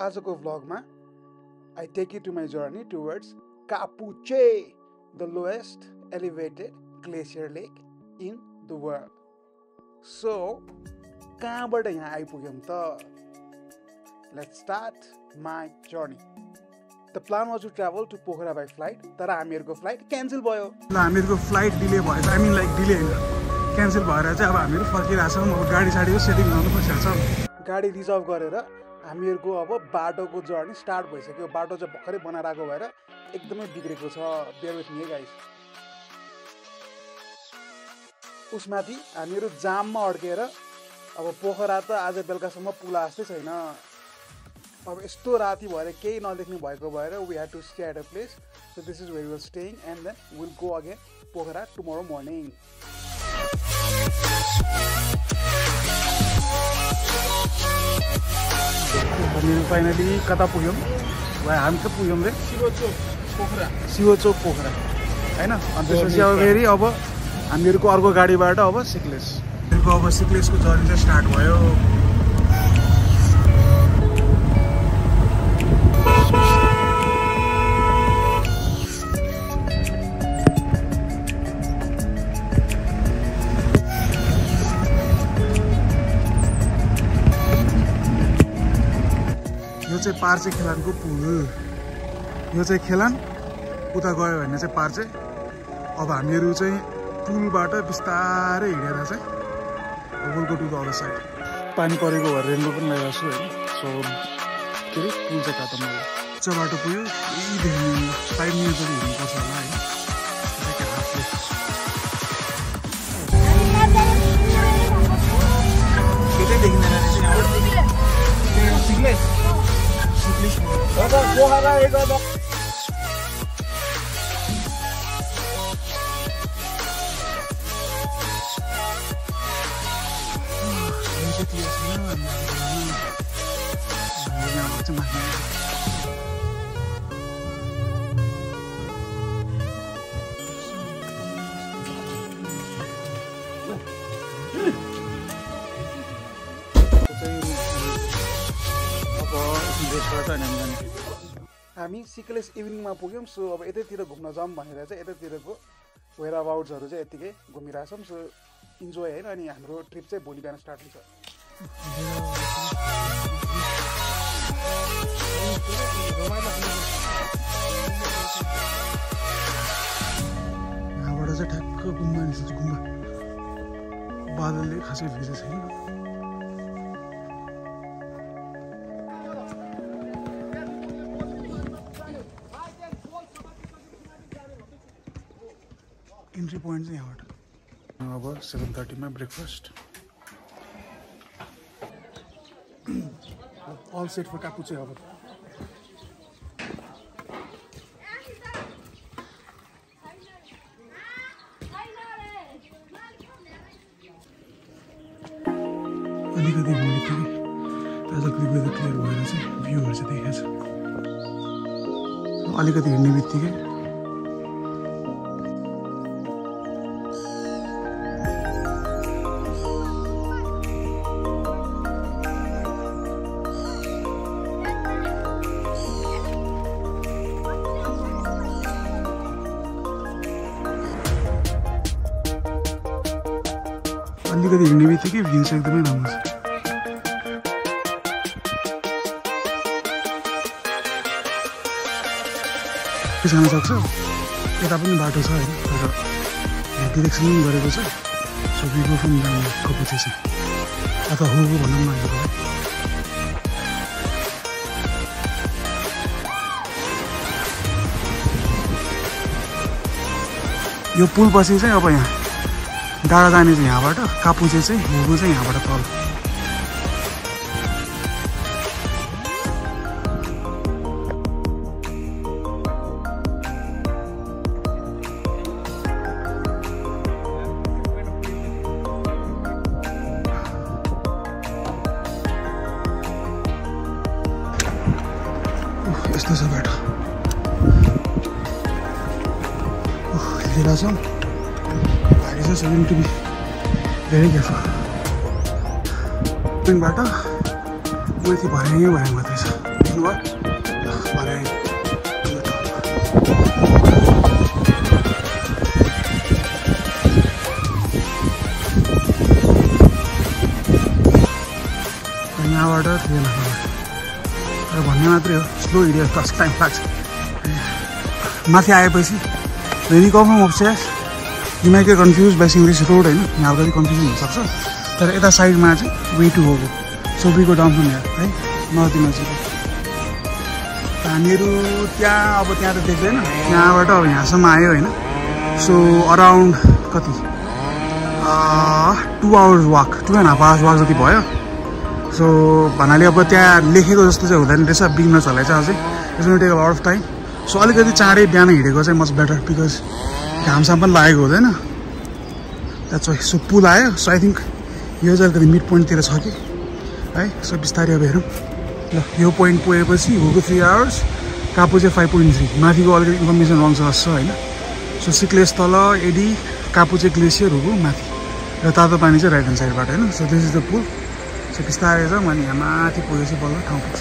आजको vlogमा I take you to my journey towards Capuche, the lowest elevated glacier lake in the world. So, कहाँबाट यहाँ आइपुग्यौं त? Let's start my journey. The plan was to travel to Pokhara by flight, तर हामीहरुको flight cancel भयो. ल हामीहरुको flight delay भएछ. I mean like delay cancel भएर चाहिँ अब हामीहरु फर्किरहेछौं. अब गाडी साडीको सेटिङ गर्नु पर्छ. गाडी रिजर्भ गरेर हामीहरुको अब बाटोको जर्नी स्टार्ट भइसक्यो. बाटो चाहिँ भर्खरै बनाइराको भएर एकदमै बिग्रेको छ. Bear with me guys. उसमाथि हामीहरु जाममा अड्केर अब पोखरा त आज बेलुकासम्म पुला जस्तै छैन. अब यस्तो राति भएर केही नदेख्ने भएको भएर we had to stay at a place. So this is where we were staying and then we'll go again Pokhara tomorrow morning. हामी फाइनली कता पुग्यौं? हामी त पुग्यौं रे सिवचोक पोखरा हैन. अनि त्यसपछि अब फेरि अब हामीहरुको अर्को गाडीबाट अब सिक्लेसको जर्नी चाहिँ स्टार्ट भयो. यो चाहिँ पार्चे खेलानको पुल. यो चाहिँ खेलान उता गयो भने चाहिँ पार्चे. अब हामीहरु चाहिँ पुलबाट बिस्तारै हिँडेर चाहिँ we'll go to the other side. पानी परेको भएर रेनको पनि लगाएको छु हैन. सो के रे पुल चाहिँ खतम भयो. त्यो बाटो पुग्यो. यही देख्नु 5 मिनेट जति हिँड्नुपर्छ होला हैन. केटै देखिँदैन रहेछ यहाँबाट. सिक्लेस पोखरा एक हामी सिक्लेस इभिनिङमा पुग्यौं. सो अब यतैतिर घुम्न जाऊँ भनेर चाहिँ यतैतिरको वेयर अबाउट्सहरु चाहिँ यतिकै घुमिरहेछौँ. सो इन्जोय हैन. अनि हाम्रो ट्रिप चाहिँ भोलि बिहान स्टार्ट हुन्छ. यहाँबाट चाहिँ ठ्याक्क गुम्बा निस्किन्छ. गुम्बा बादलले खासै भिजेको छैन. Entry point is here. About 7:30 my breakfast. All set for Capuche hour. अलिकति भोलि फेरि आजको वेदर क्लियर भएर चाहिँ भ्यूहरु चाहिँ देखाछ. अलिकति हिँड्ने बित्तिकै अलिकति हिँड्ने बित्तिकै भ्यू चाहिँ एकदमै राम्रो छ. के जान सक्छ यता पनि बाटो छ हैन. तर यहाँ डिरेक्सन गरेको छ. So we go from Capuche चाहिँ अथवा हो भनौँ न. यो पुल पछि चाहिँ अब यहाँ डाँडा जाने चाहिँ यहाँबाट. Capuche चाहिँ होगो चाहिँ यहाँबाट तल. यस्तो छ बाटो. हिँडिरहेछौँ. So we need to be very careful. बाट माथि भर्याङ मात्रै छ. भयो भरे यहाँबाट थिएन भन्ने मात्रै हो स्लो हिँड्यो फर्स्ट टाइम लाग्छ माथि आएपछि when you come from upstairs you might get confused by seeing this road होइन यहाँ अलिकति कन्फ्युजन हुनसक्छ तर यता साइडमा चाहिँ वे टु हो so we go down from here है नदी नजिक हामीहरू त्यहाँ अब त्यहाँ त देख्दैन त्यहाँबाट अब यहाँसम्म आयो होइन सो अराउन्ड कति 2 hours walk 2.5 hours walk जति भयो सो भन्नाले अब त्यहाँ लेखेको जस्तो चाहिँ हुँदैन रहेछ बिगिनर्सहरूलाई चाहिँ अझै it's going to take a lot of time so अलिकति चाँडै बिहान हिँडेको चाहिँ मच बेटर बिकज घामसाम पनि लागेको हुँदैन द्याट्स वाइ सो पुल आयो सो आई थिङ्क यो चाहिँ अलिकति मिड पोइन्टतिर छ कि है सो बिस्तारै अब हेरौँ ल यो पोइन्ट पुगेपछि हुको 3 hours कापु चाहिँ 5.3 माथिको अलिकति इन्फर्मेसन रङ छ होइन सो सिक्लेस तल एडी कापु चाहिँ ग्लेसियर हुको माथि र तातो पानी चाहिँ राइट ह्यान्ड साइडबाट होइन सो दिस इज द पुल सो बिस्तारै छ अनि यहाँ माथि पुगेपछि बल्ल ठाउँ पुग्छ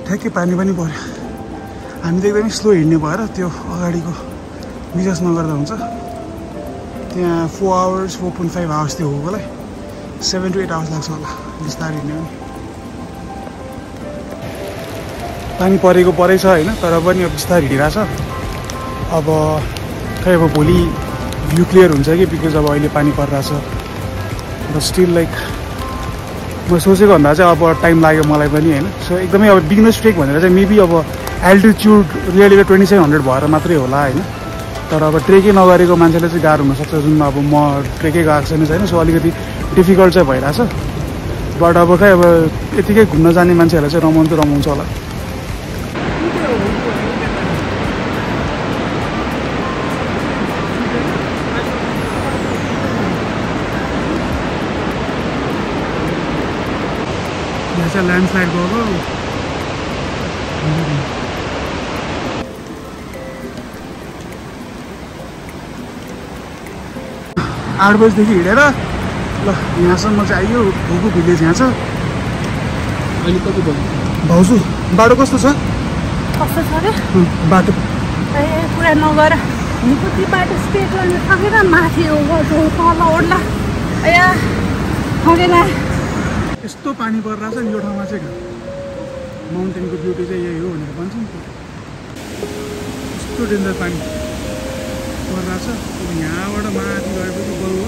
ठ्याक्कै पानी पनि पर्यो हामी त एकदमै स्लो हिँड्ने भएर त्यो अगाडिको विश्वास नगर्दा हुन्छ त्यहाँ 4 hours 4.5 hours त्यो होकोलाई 7 to 8 hours लाग्छ होला बिस्तारै हिँड्ने पनि पानी परेको परै छ होइन तर पनि अब बिस्तारै हिँडिरहेछ अब खै अब भोलि भ्यू क्लियर हुन्छ कि बिकज अब अहिले पानी परिरहेछ र स्टिल लाइक म सोचेको भन्दा चाहिँ अब टाइम लाग्यो मलाई पनि होइन सो एकदमै अब बिगिनर्स ट्रेक भनेर चाहिँ मेबी अब एल्टिट्युड रियली 2700 भएर मात्रै होला होइन तर अब ट्रेकै नगरेको मान्छेले चाहिँ गाह्रो हुनसक्छ जुन अब म ट्रेकै गएको छैन सो अलिकति डिफिकल्ट चाहिँ भइरहेछ बट अब खै अब यतिकै घुम्न जाने मान्छेहरूलाई चाहिँ रमाउनु त रमाउँछ होला ल्यान्डस्लाइड गएको 8 बजीदेखि हिँडेर ल यहाँसम्म चाहिँ आइयो भोगु भिलेज यहाँ छ अहिले कति बज्यो भाउजू बाटो कस्तो छ कस्तो छ रे बाटो ए पुरा नगर निकुति बाटो स्टेट गर्नु सकेन माथि ओर्लो तल ओर्ला अया थगेन यस्तो पानी परिरहेछ यो ठाउँमा चाहिँ माउन्टेनको ब्युटी चाहिँ यही हो भनेर भन्छ नि यस्तो डेन्जर पानी परिरहेछ यहाँबाट माथि गएपछि बल्ल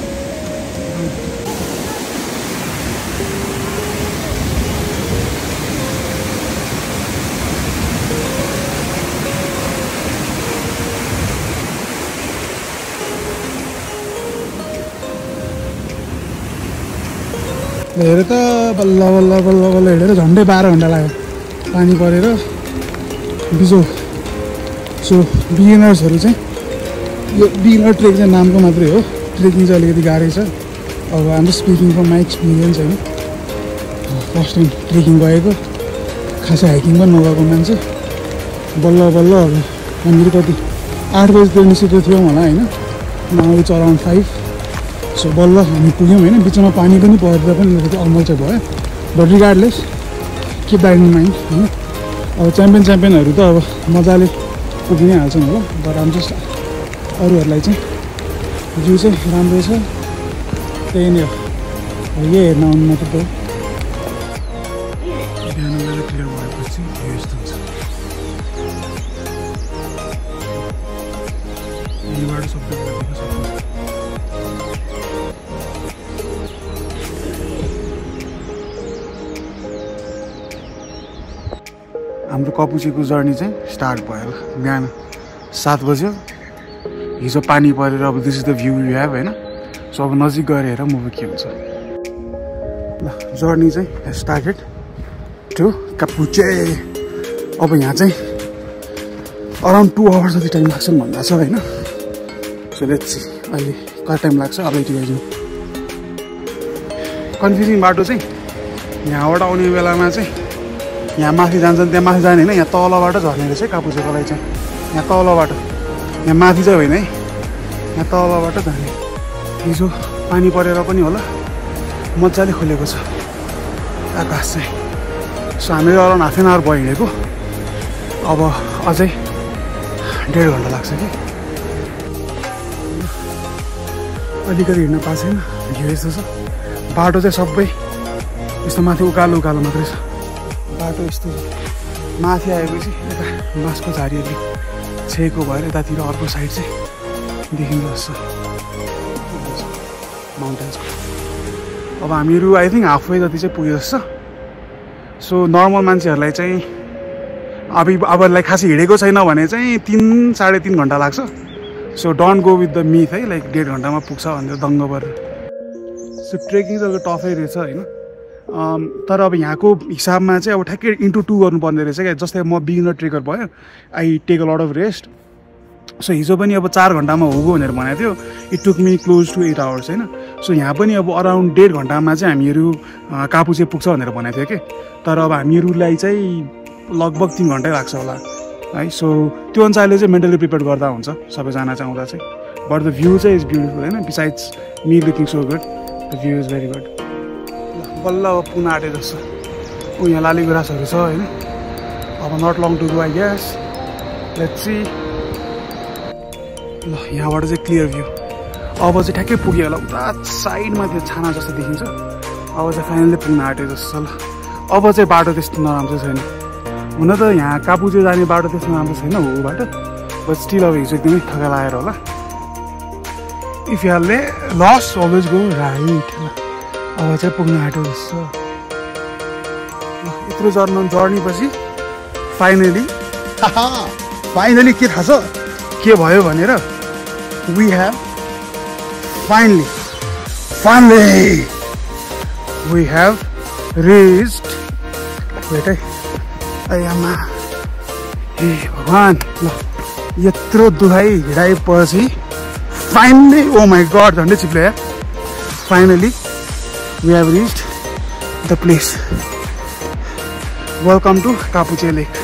हेर त बल्ल बल्ल बल्ल बल्ल हिँडेर झन्डै 12 घन्टा लाग्यो पानी परेर बिजो सो बिगिनर्सहरू चाहिँ यो बिगिनर ट्रेक चाहिँ नामको मात्रै हो ट्रेकिङ चाहिँ अलिकति गाह्रै छ अब हाम्रो स्पिकिङ फ्रम माई एक्सपिरियन्स होइन फर्स्ट टाइम ट्रेकिङ गएको खासै हाइकिङ पनि नगएको मान्छे बल्ल बल्ल अब हामीहरू कति 8 बजीतिर निस्केको थियौँ होला होइन नाउ इट्स अराउन्ड 5 सो बल्ल हामी पुग्यौँ होइन बिचमा पानी पनि परेर पनि अलिकति अमल चाहिँ भयो but regardless keep that in mind होइन। अब च्याम्पियनहरू त अब मजाले पुगि नै हाल्छन् होला, बट आम जस्ट अरूहरूलाई चाहिँ भ्यू चाहिँ राम्रो छ त्यही नै हो, यही हेर्न आउनु मात्रै भयो। बिहान बेला क्लियर भएपछि भ्यू यस्तो हुन्छ, यहीँबाट सबै कुरा देख्न सक्नुहुन्छ। हाम्रो कपुचेको जर्नी चाहिँ स्टार्ट भयो बिहान 7 बज्यो। हिजो पानी परेर अब this is the view you have होइन। सो अब नजिक गएर हेर मुभी के हुन्छ। ल जर्नी चाहिँ स्टार्टेड टु कापुचे। अब यहाँ चाहिँ अराउन्ड 2 आवर्स जति टाइम लाग्छ भन्दा छ होइन। सो लेट्स सी अहिले कति टाइम लाग्छ। अब यति गइजाउँ। कन्फ्युजिङ बाटो चाहिँ यहाँबाट आउने बेलामा चाहिँ यहाँ माथि जान्छन्, त्यहाँ माथि जाने होइन, यहाँ तलबाट झर्ने रहेछ कापुचेकोलाई चाहिँ। यहाँ तलबाट, यहाँ माथि चाहिँ होइन है, यहाँ तलबाट जाने। हिजो पानी परेर पनि होला मजाले खोलेको छ आकाश चाहिँ। सो हामीले अराउन्ड हाफ एन आवर भयो हिँडेको। अब अझै 1.5 घन्टा लाग्छ कि। अलिकति हिँड्न पाएको छैन, भ्यू यस्तो छ। बाटो चाहिँ सबै यस्तो माथि उकालो उकालो मात्रै छ बाटो यस्तो छ। माथि आएपछि यता बाँसको झारीहरूले छेको भएर यतातिर अर्को साइड चाहिँ देखिँदो रहेछ माउन्टेन्सको। अब हामीहरू आई थिङ्क हाफ वे जति चाहिँ पुग्यो जस्तो। सो नर्मल मान्छेहरूलाई चाहिँ अब लाइक खासै हिँडेको छैन भने चाहिँ 3-3.5 घन्टा लाग्छ। So don't go with the myth है, लाइक 1.5 घन्टामा पुग्छ भनेर दङ्ग परेर। सो ट्रेकिङ चाहिँ टफै रहेछ होइन। तर अब यहाँको हिसाबमा चाहिँ अब ठ्याक्कै इन्टु 2 गर्नुपर्ने रहेछ क्या। जस्तै म बिगिनर ट्रेकर भयो, I take a lot of rest. So हिजो पनि अब 4 घन्टामा होगो भनेर भनेको थियो। It took me close to 8 hours होइन। सो यहाँ पनि अब अराउन्ड 1.5 घन्टामा चाहिँ हामीहरू कापुचे पुग्छ भनेर भनेको थियो कि। तर अब हामीहरूलाई चाहिँ लगभग 3 घन्टै लाग्छ होला है। सो त्यो अनुसारले चाहिँ मेन्टली प्रिपेयर गर्दा हुन्छ सबैजना चाहिँ आउँदा चाहिँ। बट द भ्यू चाहिँ इज ब्युटिफुल होइन। Besides me looking so good, the view is very good. बल्ल अब पुग्न आँटे जस्तो। यहाँ लाली गुराँसहरू छ होइन। अब not long to go I guess. Let's see. ल यहाँबाट चाहिँ क्लियर भ्यू। अब चाहिँ ठ्याक्कै पुग्यो होला, उता साइडमा त्यो छाना जस्तो देखिन्छ। अब चाहिँ फाइनली पुग्न आँटे जस्तो छ। ल अब चाहिँ बाटो त्यस्तो नराम्रो छैन। हुन त यहाँ कापुचे जाने बाटो त्यस्तो राम्रो छैन हो बाटो, बट स्टिल अब हिजो एकदमै थका लागेर होला। इफ यु हालले लस अलवेज गो राइट। अब चाहिँ पुग्न आँट्यो जस्तो। यत्रो जर्नी पछि फाइनली के थाहा छ के भयो भनेर? We have finally we have reached. Wait है, आमा हे भगवान। ल यत्रो दुखाइ हिँडाएपछि फाइनली, ओ माई गड झन्डै चिप्ले यार। Finally we have reached the place. Welcome to Kapuche Lake.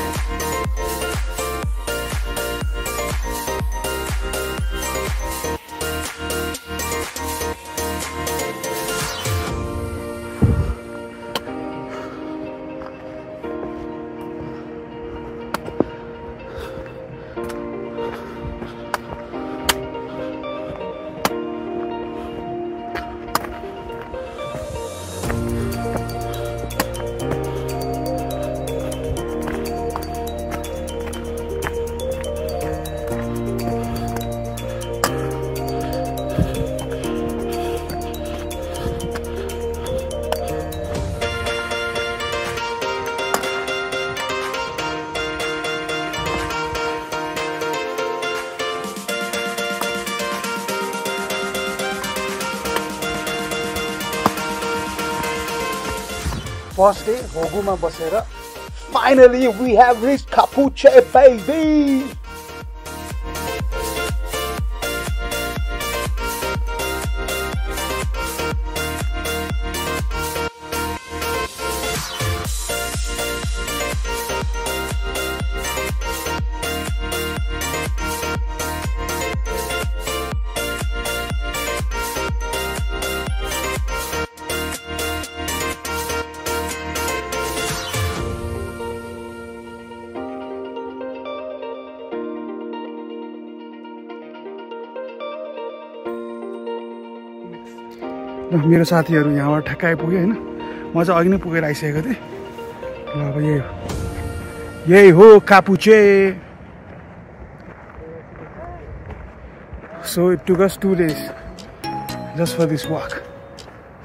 First day, Hoguma बसेर finally we have reached Kapuche, baby! मेरो साथीहरू यहाँबाट ठ्याक्कै आइपुग्यो होइन म चाहिँ अघि नै पुगेर आइसकेको थिएँ ल अब यही हो कापुचे so it took us 2 days just for this walk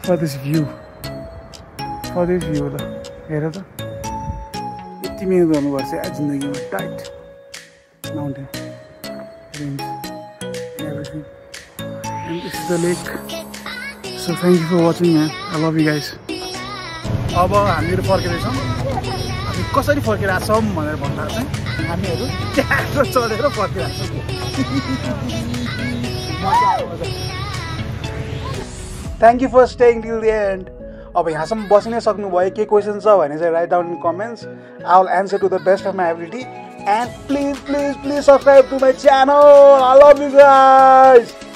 for this view ल हेर त यति मिहिनेत गर्नुपर्छ जिन्दगीमा tight mountain range everything and this is the lake so thank you for watching man I love you guys अब हामीहरू फर्किँदैछौँ हामी कसरी फर्किरहेछौँ भनेर भन्दा चाहिँ हामीहरू ट्याक्टर चढेर फर्किरहेछौँ thank you for staying till the end अब यहाँसम्म बसि नै सक्नुभयो के क्वेसन छ भने चाहिँ write down in comments I will answer to the best of my ability and please please please subscribe to my channel I love you guys